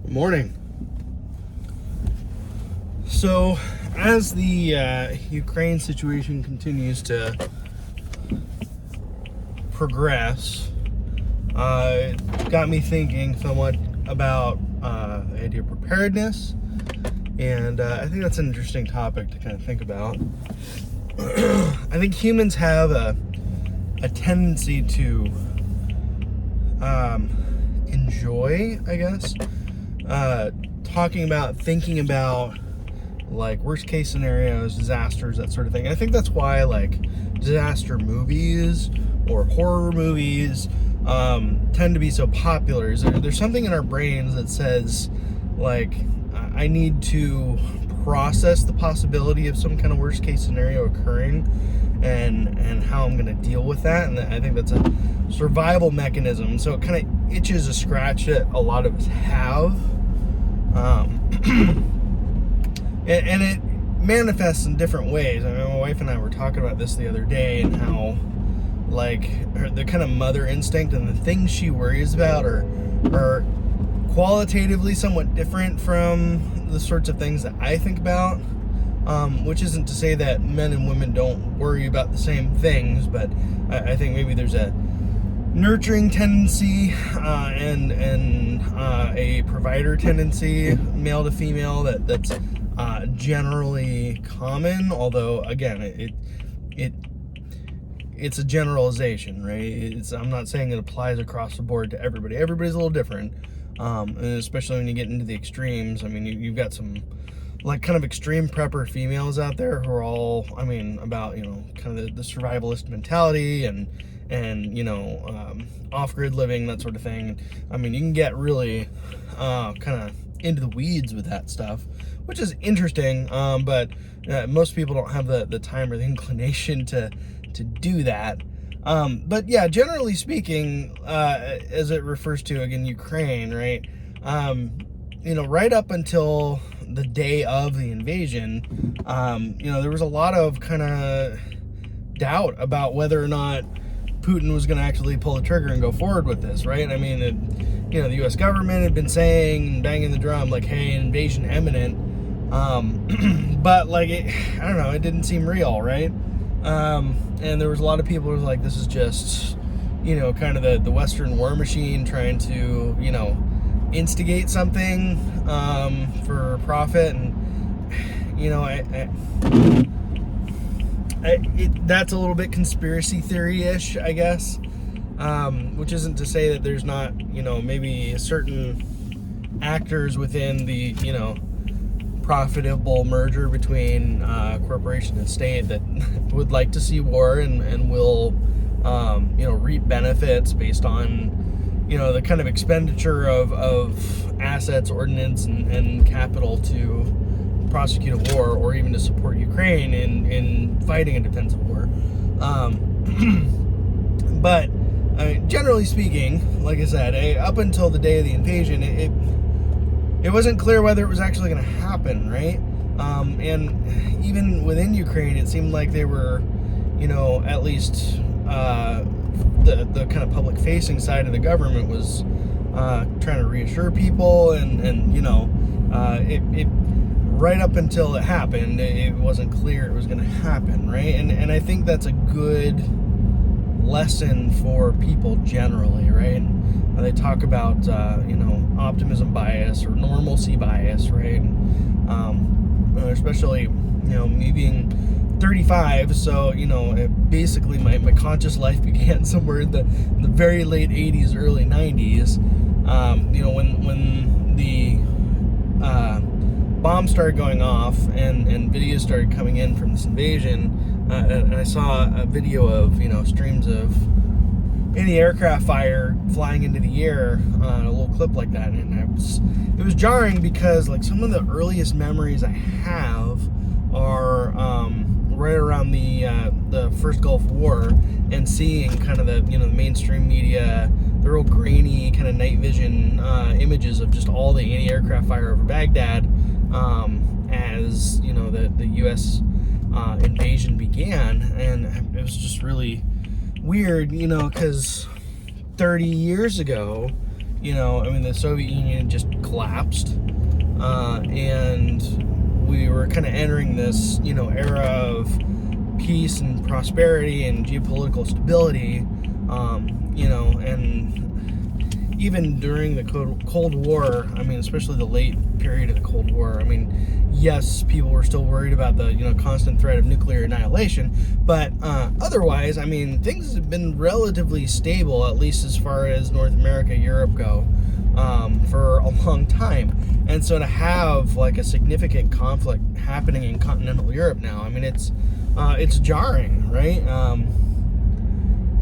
Morning. So, as the Ukraine situation continues to progress, it got me thinking somewhat about the idea of preparedness, and I think that's an interesting topic to kind of think about. I think humans have a tendency to enjoy, I guess, thinking about like worst case scenarios, disasters, that sort of thing. I think that's why like disaster movies or horror movies tend to be so popular. There's something in our brains that says like I need to process the possibility of some kind of worst case scenario occurring and how I'm going to deal with that. And I think that's a survival mechanism. So it kind of itches a scratch that a lot of us have. And it manifests in different ways. I mean, my wife and I were talking about this the other day, and how like the kind of mother instinct and the things she worries about are qualitatively somewhat different from the sorts of things that I think about, which isn't to say that men and women don't worry about the same things, but I think maybe there's a nurturing tendency and a provider tendency, male to female, that's generally common. Although again, it's a generalization, right? I'm not saying it applies across the board to everybody. Everybody's a little different, and especially when you get into the extremes. I mean, you've got some like kind of extreme prepper females out there who are all, I mean, about, you know, kind of the survivalist mentality and off-grid living, that sort of thing. I mean, you can get really kind of into the weeds with that stuff, which is interesting, but most people don't have the time or the inclination to do that. But yeah, generally speaking, as it refers to, again, Ukraine, right? Right up until the day of the invasion, there was a lot of kind of doubt about whether or not Putin was going to actually pull the trigger and go forward with this, right? I mean, the U.S. government had been saying, banging the drum, like, hey, invasion imminent, but like, I don't know, it didn't seem real, right? And there was a lot of people who was like, this is just, kind of the Western war machine trying to, instigate something for profit. And that's a little bit conspiracy theory-ish, I guess, which isn't to say that there's not, maybe certain actors within the, profitable merger between corporation and state that would like to see war and will, reap benefits based on, the kind of expenditure of assets, ordnance, and capital to prosecute a war, or even to support Ukraine in fighting a defensive war. But generally speaking, like I said, up until the day of the invasion, it wasn't clear whether it was actually going to happen, right? And even within Ukraine, it seemed like they were, at least the kind of public-facing side of the government was trying to reassure people, and it right up until it happened, it wasn't clear it was going to happen, right? And I think that's a good lesson for people generally, right? And they talk about, optimism bias or normalcy bias, right? Especially, me being 35, so, basically my conscious life began somewhere in the very late 80s, early 90s, when the bombs started going off and videos started coming in from this invasion, and I saw a video of, streams of anti-aircraft fire flying into the air, a little clip like that, and it was jarring because like some of the earliest memories I have are right around the first Gulf War, and seeing kind of the mainstream media, the real grainy kind of night vision images of just all the anti-aircraft fire over Baghdad as the U.S. Invasion began. And it was just really weird, because 30 years ago, I mean, the Soviet Union just collapsed, and we were kind of entering this, era of peace and prosperity and geopolitical stability, and even during the Cold War, I mean, especially the late period of the Cold War, I mean, yes, people were still worried about the, constant threat of nuclear annihilation, but otherwise, I mean, things have been relatively stable, at least as far as North America, Europe go, for a long time. And so to have, like, a significant conflict happening in continental Europe now, I mean, it's jarring, right?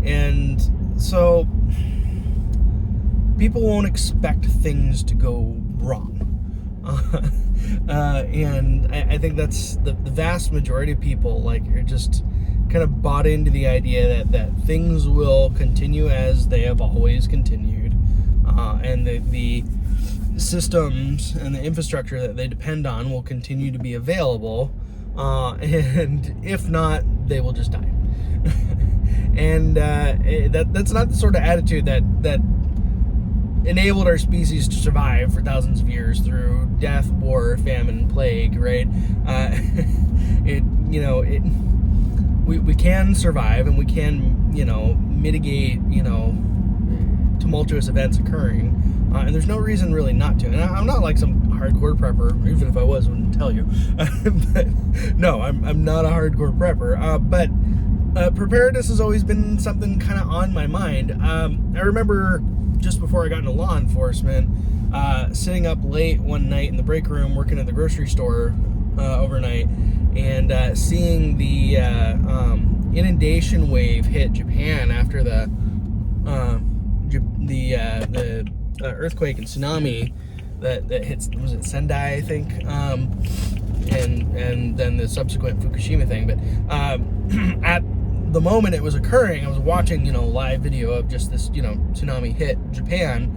And so people won't expect things to go wrong. And I think that's the vast majority of people, like, are just kind of bought into the idea that things will continue as they have always continued, and the systems and the infrastructure that they depend on will continue to be available, and if not, they will just die. And that's not the sort of attitude that enabled our species to survive for thousands of years through death, war, famine, plague, right? We can survive, and we can, mitigate, tumultuous events occurring, and there's no reason really not to. And I'm not like some hardcore prepper, even if I was, I wouldn't tell you. But no, I'm not a hardcore prepper, but preparedness has always been something kind of on my mind. I remember just before I got into law enforcement, sitting up late one night in the break room working at the grocery store overnight, and seeing the inundation wave hit Japan after the earthquake and tsunami that hits, was it Sendai, I think, and then the subsequent Fukushima thing. But at the moment it was occurring, I was watching, live video of just this, tsunami hit Japan,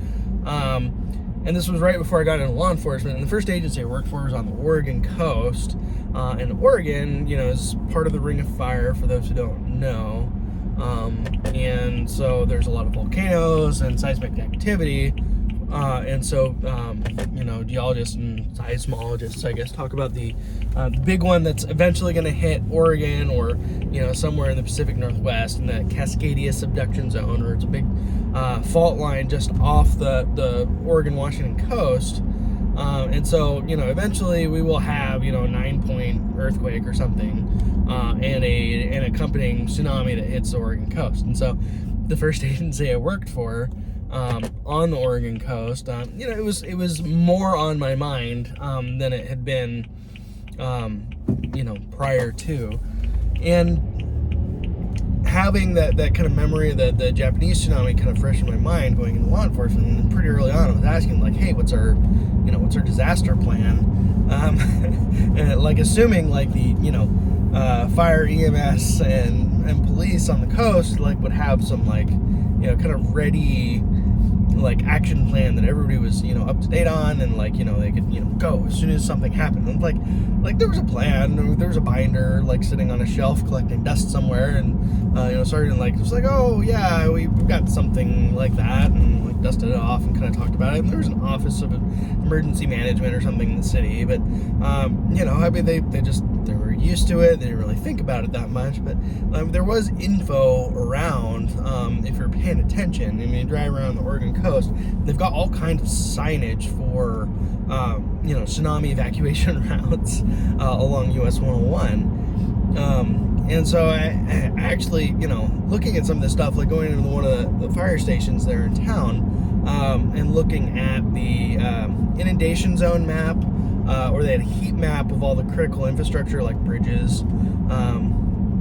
and this was right before I got into law enforcement. And the first agency I worked for was on the Oregon coast, and Oregon, is part of the Ring of Fire, for those who don't know, and so there's a lot of volcanoes and seismic activity, and so geologists and seismologists, I guess, talk about the big one that's eventually going to hit Oregon, or somewhere in the Pacific Northwest, in the Cascadia subduction zone, or it's a big fault line just off the Oregon-Washington coast, and so eventually we will have a 9-point earthquake or something, and an accompanying tsunami that hits the Oregon coast. And so the first agency I worked for, on the Oregon coast, it was more on my mind than it had been, prior to. And having that kind of memory of the Japanese tsunami kind of fresh in my mind going into law enforcement, and pretty early on I was asking, like, hey, what's our disaster plan? And like assuming like the fire, EMS, and police on the coast like would have some like kind of ready like action plan that everybody was up to date on, and like they could go as soon as something happened. And like there was a plan, there was a binder like sitting on a shelf collecting dust somewhere, and sergeant like was like, oh yeah, we've got something like that, and like dusted it off and kind of talked about it. And there was an office of emergency management or something in the city, but I mean they were used to it. They didn't really think about it that much, but there was info around if you're paying attention. I mean, you drive around the Oregon coast, they've got all kinds of signage for tsunami evacuation routes along US 101, and so I actually looking at some of this stuff, like going into one of the fire stations there in town, and looking at the inundation zone map, or they had a heat map of all the critical infrastructure like bridges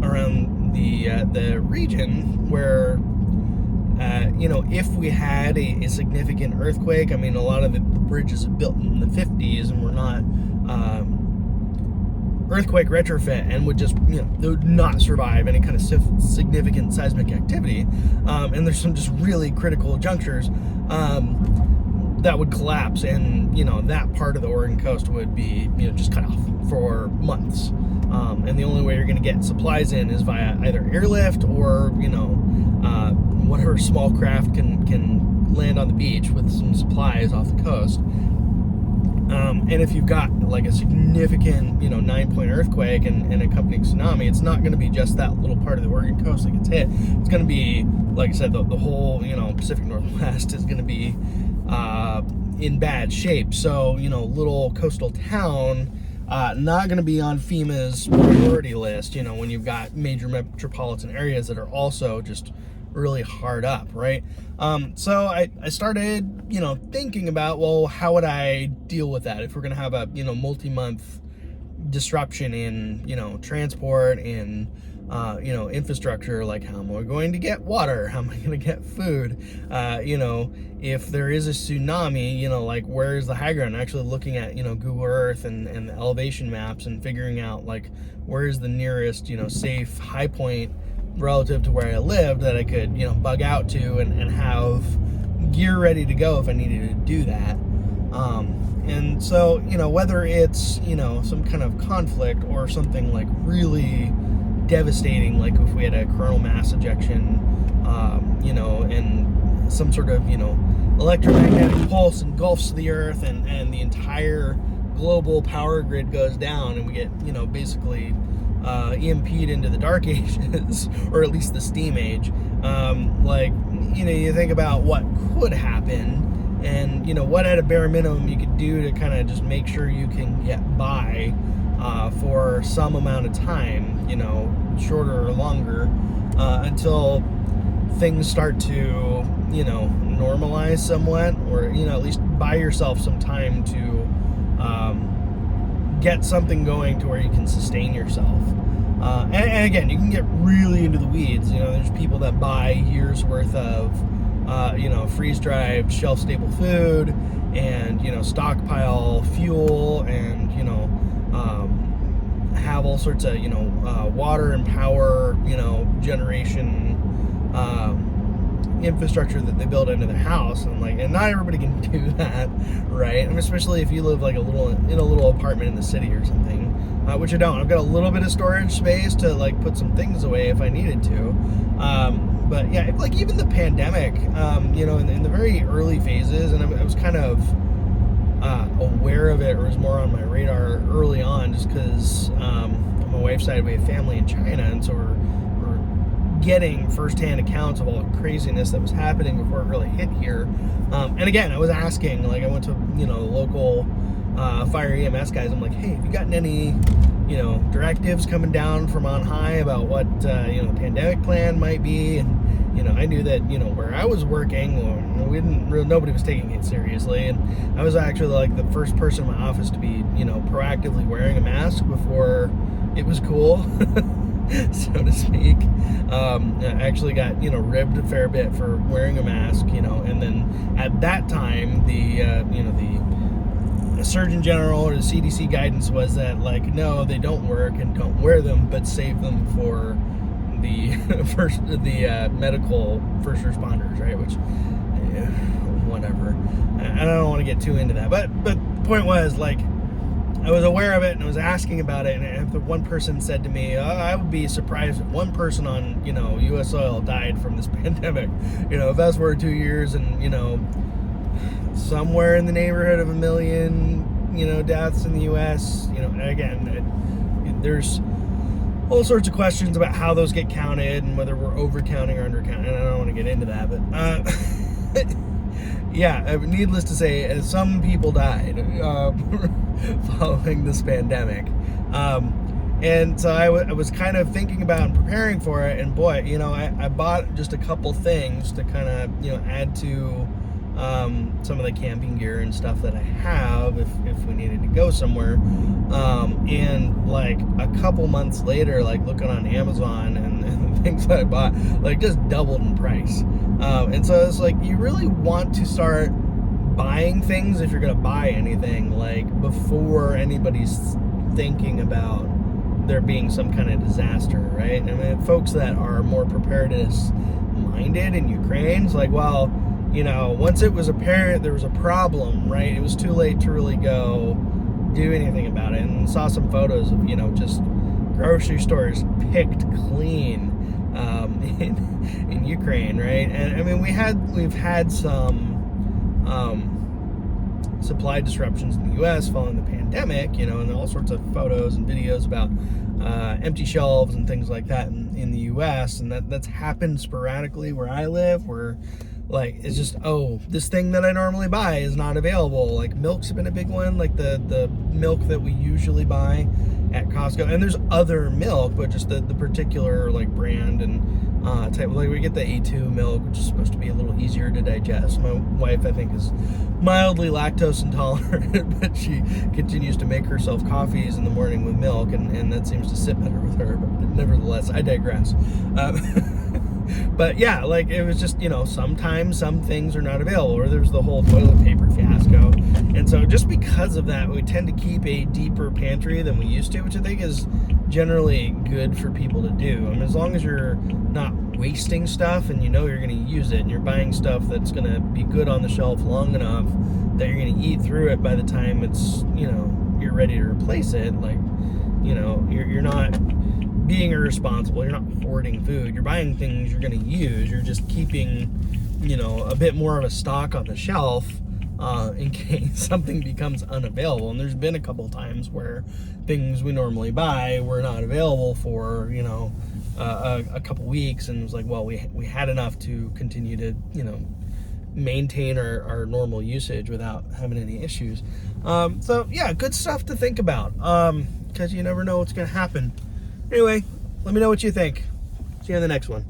around the region where if we had a significant earthquake, I mean, a lot of the bridges are built in the 50s and were not earthquake retrofit, and would just they would not survive any kind of significant seismic activity, and there's some just really critical junctures that would collapse, and that part of the Oregon coast would be just cut off for months, and the only way you're going to get supplies in is via either airlift or whatever small craft can land on the beach with some supplies off the coast. And if you've got like a significant, 9-point earthquake and accompanying tsunami, it's not going to be just that little part of the Oregon coast that gets hit. It's going to be, like I said, the whole, Pacific Northwest is going to be in bad shape. So, little coastal town, not going to be on FEMA's priority list, when you've got major metropolitan areas that are also just really hard up, right? So I started, thinking about, well, how would I deal with that if we're going to have a, multi-month disruption in, transport and, infrastructure? Like, how am I going to get water? How am I going to get food? If there is a tsunami, like, where's the high ground? Actually looking at, Google Earth and the elevation maps and figuring out, like, where's the nearest, safe high point relative to where I lived that I could, bug out to and have gear ready to go if I needed to do that. And so, whether it's, some kind of conflict or something like really devastating, like if we had a coronal mass ejection, and some sort of, electromagnetic pulse engulfs the earth and the entire global power grid goes down and we get, basically EMP'd into the dark ages, or at least the steam age. You think about what could happen and, what at a bare minimum you could do to kind of just make sure you can get by for some amount of time, shorter or longer, until things start to, normalize somewhat, or, at least buy yourself some time to get something going to where you can sustain yourself. And again, you can get really into the weeds. There's people that buy years worth of, freeze-dried, shelf-stable food, and, stockpile fuel, and, have all sorts of, water and power, generation, infrastructure that they build into their house, and not everybody can do that, right? And especially if you live like in a little apartment in the city or something, which I don't. I've got a little bit of storage space to like put some things away if I needed to. But yeah, like even the pandemic, in the very early phases, and I was kind of aware of it, or was more on my radar early on, just because on my wife's side we have family in China, and so we're getting firsthand accounts of all the craziness that was happening before it really hit here. And again, I was asking, like, I went to local fire EMS guys. I'm like, hey, have you gotten any directives coming down from on high about what the pandemic plan might be? And I knew that where I was working, nobody was taking it seriously, and I was actually like the first person in my office to be proactively wearing a mask before it was cool. So to speak. I actually got ribbed a fair bit for wearing a mask, and then at that time the Surgeon General or the CDC guidance was that, like, no, they don't work and don't wear them, but save them for the medical first responders, right? Which, whatever. I don't want to get too into that, but the point was, like, I was aware of it and I was asking about it, and if the one person said to me, I would be surprised if one person on U.S. soil died from this pandemic. Fast forward 2 years and somewhere in the neighborhood of 1 million deaths in the U.S. Again, there's all sorts of questions about how those get counted and whether we're overcounting or undercounting, and I don't want to get into that, but yeah, needless to say, some people died following this pandemic. And so I was kind of thinking about and preparing for it, and boy, I bought just a couple things to kind of, add to some of the camping gear and stuff that I have if we needed to go somewhere. And like a couple months later, like looking on Amazon and the things that I bought, like just doubled in price. And so it's like, you really want to start buying things, if you're going to buy anything, like before anybody's thinking about there being some kind of disaster, right? I mean, folks that are more preparedness minded in Ukraine, it's like, well, once it was apparent there was a problem, right, it was too late to really go do anything about it. And saw some photos of, just grocery stores picked clean, in Ukraine, right? And I mean, we've had some supply disruptions in the U.S. following the pandemic, and all sorts of photos and videos about empty shelves and things like that in the U.S. And that's happened sporadically where I live, where like it's just, oh, this thing that I normally buy is not available. Like milk's been a big one, like the milk that we usually buy at Costco, and there's other milk, but just the particular like brand and type. Like we get the A2 milk, which is supposed to be a little easier to digest. My wife, I think, is mildly lactose intolerant, but she continues to make herself coffees in the morning with milk, and that seems to sit better with her. But nevertheless, I digress. But yeah, like it was just, sometimes some things are not available, or there's the whole toilet paper fiasco. And so just because of that, we tend to keep a deeper pantry than we used to, which I think is generally good for people to do. I mean, as long as you're not wasting stuff and you're going to use it, and you're buying stuff that's going to be good on the shelf long enough that you're going to eat through it by the time it's, you're ready to replace it. Like, you're not being irresponsible. You're not hoarding food. You're buying things you're going to use. You're just keeping, a bit more of a stock on the shelf in case something becomes unavailable. And there's been a couple times where things we normally buy were not available for, a couple weeks, and it was like, well, we had enough to continue to, maintain our normal usage without having any issues. So yeah, good stuff to think about, because you never know what's going to happen. Anyway, let me know what you think. See you in the next one.